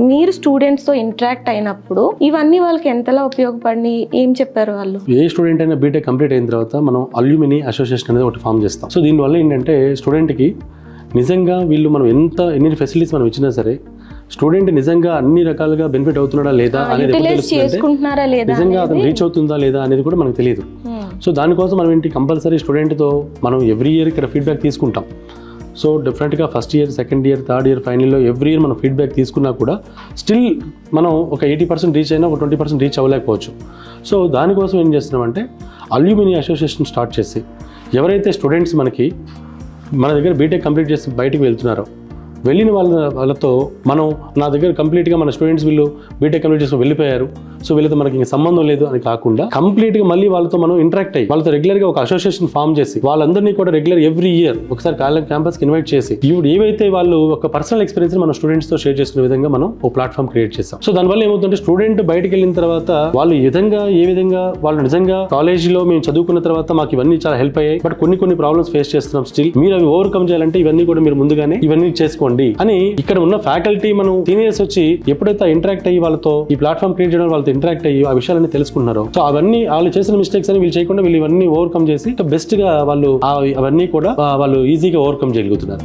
మీరు స్టూడెంట్స్ తో ఇంటరాక్ట్ అయినప్పుడు ఇవన్నీ వాళ్ళకి ఎంతలా ఉపయోగపడి ఏం చెప్పారు వాళ్ళు? ఏ స్టూడెంట్ అయినా బీటెక్ కంప్లీట్ అయిన తర్వాత మనం అల్యూమిని అసోసియేషన్ అనేది ఒకటి ఫామ్ చేస్తాం. సో దీనివల్ల ఏంటంటే స్టూడెంట్కి నిజంగా వీళ్ళు మనం ఎన్ని ఫెసిలిటీస్ మనం ఇచ్చినా సరే స్టూడెంట్ నిజంగా అన్ని రకాలుగా బెనిఫిట్ అవుతున్నాడా లేదా అనేది నిజంగా అతను రీచ్ అవుతుందా లేదా అనేది కూడా మనకు తెలియదు. సో దానికోసం మనం ఏంటి కంపల్సరీ స్టూడెంట్తో మనం ఎవ్రీ ఇయర్ ఇక్కడ ఫీడ్బ్యాక్ తీసుకుంటాం. సో డెఫినెట్గా first year, second year, third year, ఫైనల్లో ఎవ్రీ ఇయర్ మనం ఫీడ్బ్యాక్ తీసుకున్నా కూడా స్టిల్ మనం ఒక 80% రీచ్ అయినా ఒక 20% రీచ్ అవ్వలేకపోవచ్చు. సో దానికోసం ఏం చేస్తున్నామంటే అల్యూమిని అసోసియేషన్ స్టార్ట్ చేసి ఎవరైతే స్టూడెంట్స్ మనకి మన దగ్గర బీటెక్ కంప్లీట్ చేసి బయటికి వెళ్తున్నారో వెళ్ళిన వాళ్ళతో మనం నా దగ్గర కంప్లీట్గా మన స్టూడెంట్స్ వీళ్ళు బీటెక్ కంప్లీట్ చేసి వెళ్ళిపోయారు, సో వీళ్ళతో మనకి ఇంకా సంబంధం లేదు అని కాకుండా కంప్లీట్గా మళ్ళీ వాళ్ళతో మనం ఇంటరాక్ట్ అయ్యి వాళ్ళతో రెగ్యులర్గా ఒక అసోసియేషన్ ఫామ్ చేసి వాళ్ళందరినీ కూడా రెగ్యులర్ ఎవ్రీ ఇయర్ ఒకసారి క్యాంపస్కి ఇన్వైట్ చేసి ఏవైతే వాళ్ళు ఒక పర్సనల్ ఎక్స్పీరియన్స్ మన స్టూడెంట్స్తో షేర్ చేసుకునే విధంగా మనం ఒక ప్లాట్ఫామ్ క్రియేట్ చేస్తాం. సో దానివల్ల ఏమవుతుందంటే స్టూడెంట్ బయటకు వెళ్ళిన తర్వాత వాళ్ళు ఏ విధంగా వాళ్ళు నిజంగా కాలేజీలో మేము చదువుకున్న తర్వాత మాకు ఇవన్నీ చాలా హెల్ప్ అయ్యాయి, బట్ కొన్ని ప్రాబ్లమ్స్ ఫేస్ చేస్తున్నాం, స్టిల్ మీరు అవి ఓవర్కమ్ చేయాలంటే ఇవన్నీ కూడా మీరు ముందుగానే ఇవన్నీ చేసుకోండి అని ఇక్కడ ఉన్న ఫ్యాకల్టీ మనం సీనియర్స్ వచ్చి ఎప్పుడైతే ఇంటరాక్ట్ అయ్యి వాళ్ళతో ఈ ప్లాట్ఫామ్ క్రియేట్ చేయడం వాళ్ళతో ఇంటరాక్ట్ అయ్యి ఆ విషయాలన్నీ తెలుసుకుంటున్నారో సో అవన్నీ వాళ్ళు చేసిన మిస్టేక్స్ అని వీళ్ళు చేయకుండా వీళ్ళు ఇవన్నీ ఓవర్కమ్ చేసి బెస్ట్ గా వాళ్ళు అవన్నీ కూడా వాళ్ళు ఈజీగా ఓవర్కమ్ చేయగలుగుతున్నారు.